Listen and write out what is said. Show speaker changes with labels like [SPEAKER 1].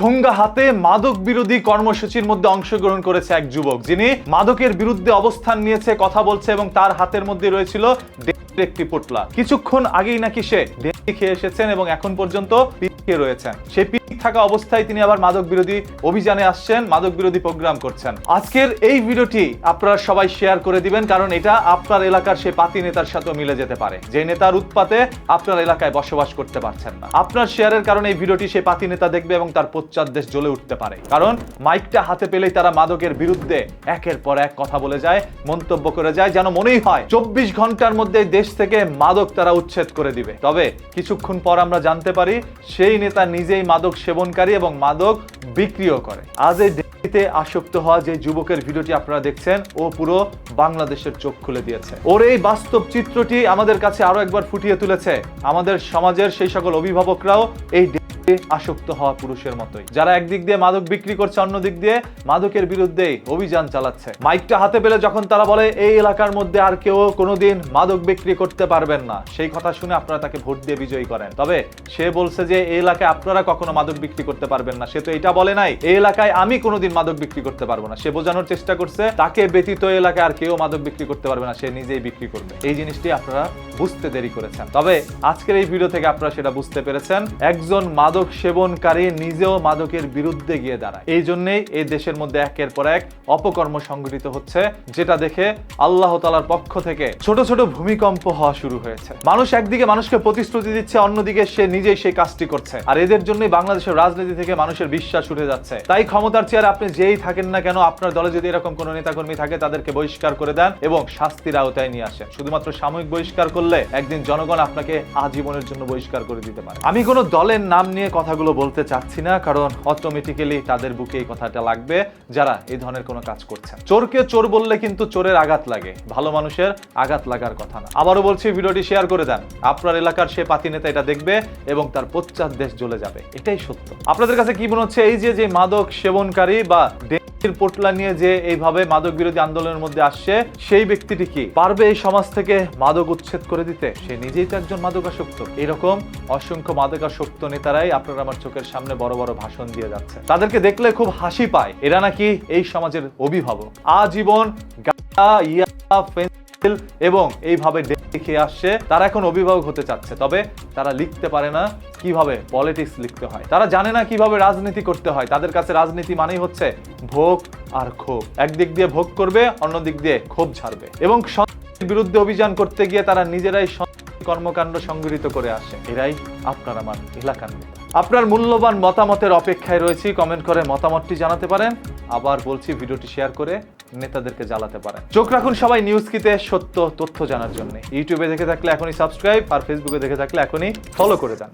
[SPEAKER 1] ঠোঙ্গা হাতে মাদক বিরোধী কর্মসূচির মধ্যে অংশগ্রহণ করেছে এক যুবক, যিনি মাদকের বিরুদ্ধে অবস্থান নিয়েছে, কথা বলছে এবং তার হাতের মধ্যে রয়েছিল একটি পোটলা। কিছুক্ষণ আগেই নাকি সে ডেঙ্গি খেয়ে এসেছেন এবং এখন পর্যন্ত পিকে রয়েছেন। সেই পিক থাকা অবস্থায় তিনি আবার মাদক বিরোধী অভিযানে আসছেন, মাদক বিরোধী প্রোগ্রাম করছেন। আজকের এই ভিডিওটি আপনারা সবাই শেয়ার করে দিবেন, কারণ এটা আপনার এলাকার সেই পাতি নেতার সাথে মিলে যেতে পারে, যে নেতার উৎপাতে আপনার এলাকায় বসবাস করতে পারছেন না। আপনার শেয়ারের কারণে এই ভিডিওটি সেই পাতি নেতা দেখবে এবং তার পশ্চাৎ দেশ জ্বলে উঠতে পারে, কারণ মাইকটা হাতে পেলেই তারা মাদকের বিরুদ্ধে একের পর এক কথা বলে যায়, মন্তব্য করে যায়, যেন মনেই হয় 24 ঘন্টার মধ্যে দেশ থেকে মাদক তারা উচ্ছেদ করে দিবে। তবে কিছুক্ষণ পর আমরা জানতে পারি সেই নেতা নিজেই মাদক সেবনকারী এবং মাদক বিক্রিও করে। আজ এই ডেঙ্গিতে আসক্ত হওয়া যে যুবকের ভিডিওটি আপনারা দেখছেন, ও পুরো বাংলাদেশের চোখ খুলে দিয়েছে। ওর এই বাস্তব চিত্রটি আমাদের কাছে আরো একবার ফুটিয়ে তুলেছে আমাদের সমাজের সেই সকল অভিভাবকরাও এই আসক্ত হওয়া পুরুষের মতোই, যারা একদিক দিয়ে মাদক বিক্রি করছে, অন্য দিক দিয়ে মাদকের বিরুদ্ধে অভিযান চালাচ্ছে। মাইকটা হাতে পেলে যখন তারা বলে এই এলাকার মধ্যে আর কেউ কোনোদিন মাদক বিক্রি করতে পারবেন না, সেই কথা শুনে আপনারা তাকে ভোট দিয়ে বিজয়ী করেন। তবে সে বলছে যে এই এলাকায় আপনারা কখনো মাদক বিক্রি করতে পারবেন না। সে তো এটা বলে নাই এই এলাকায় আমি কোনোদিন মাদক বিক্রি করতে পারবো না। সে বোঝানোর চেষ্টা করছে তাকে ব্যতীত এলাকায় আর কেউ মাদক বিক্রি করতে পারবে না, সে নিজেই বিক্রি করবে। এই জিনিসটি আপনারা বুঝতে দেরি করেছেন। তবে আজকের এই ভিডিও থেকে আপনারা সেটা বুঝতে পেরেছেন, একজন মাদক সেবনকারী নিজেও মাদকের বিরুদ্ধে গিয়ে দাঁড়ায়। এই জন্যই এই দেশের মধ্যে একের পর এক অপকর্ম সংঘটিত হচ্ছে, যেটা দেখে আল্লাহ তাআলার পক্ষ থেকে ছোট ছোট ভূমিকম্প হওয়া শুরু হয়েছে। মানুষ একদিকে মানুষকে প্রতিশ্রুতি দিচ্ছে, অন্যদিকে সে নিজেই সেই কাজটি করছে। আর এদের জন্যই বাংলাদেশের রাজনীতি থেকে মানুষের বিশ্বাস উঠে যাচ্ছে। তাই ক্ষমতার চেয়ারে আপনি যেই থাকেন না কেন, আপনার দলে যদি এরকম কোনো নেতাকর্মী থাকে তাদেরকে বহিষ্কার করে দেন এবং শাস্তির আওতায় নিয়ে আসেন। শুধুমাত্র সাময়িক বহিষ্কার করলে একদিন জনগণ আপনাকে আজীবনের জন্য বহিষ্কার করে দিতে পারে। আমি কোনো দলের নাম নিয়ে কথাগুলো বলতে চাচ্ছি না, কারণ অটোমেটিক্যালি তাদের বুকে এই কথাটা লাগবে যারা এই ধরনের কোনো কাজ করছেন। চোরকে চোর বললে কিন্তু চোরের আঘাত লাগে, ভালো মানুষের আঘাত লাগার কথা না। আবারও বলছি, ভিডিওটি শেয়ার করে দেন। আপনার এলাকার সে পাতি নেতা এটা দেখবে এবং তার পশ্চাৎ দেশ জ্বলে যাবে, এটাই সত্য। আপনাদের কাছে কি মনে হচ্ছে, এই যে মাদক সেবনকারী বা পোটলা নিয়ে যে এইভাবে মাদক বিরোধী আন্দোলনের মধ্যে আসছে, সেই ব্যক্তিটি কি পারবে এই সমাজ থেকে মাদক উচ্ছেদ করে দিতে? সে নিজেই তো একজন মাদকাসক্ত। এরকম অসংখ্য মাদকাসক্ত নেতারাই আপনার আমার চোখের সামনে বড় বড় ভাষণ দিয়ে যাচ্ছে। তাদেরকে দেখলে খুব হাসি পায়। এরা নাকি এই সমাজের অভিভাবক, আজীবন এবং এইভাবে দেখে আসছে। তারা এখন অভিভাবক হতে চাচ্ছে, তবে তারা লিখতে পারে না কিভাবে পলিটিক্স লিখতে হয়, তারা জানে না কিভাবে রাজনীতি করতে হয়। তাদের কাছে রাজনীতি মানেই হচ্ছে ভোগ আর ক্ষোভ। একদিক দিয়ে ভোগ করবে, অন্য দিক দিয়ে ক্ষোভ ঝাড়বে এবং সন্ত্রাসের বিরুদ্ধে অভিযান করতে গিয়ে তারা নিজেরাই কর্মকাণ্ড সংগঠিত করে আসে। এরাই আপনার আমার এলাকার নেতা। আপনার মূল্যবান মতামতের অপেক্ষায় রয়েছি, কমেন্ট করে মতামতটি জানাতে পারেন। আবার বলছি, ভিডিওটি শেয়ার করে নেতাদেরকে জ্বালাতে পারেন। চোখ রাখুন সবাই নিউজকিতে সত্য তথ্য জানার জন্য। ইউটিউবে দেখে থাকলে এখনই সাবস্ক্রাইব, আর ফেসবুকে দেখে থাকলে এখনই ফলো করে দেন।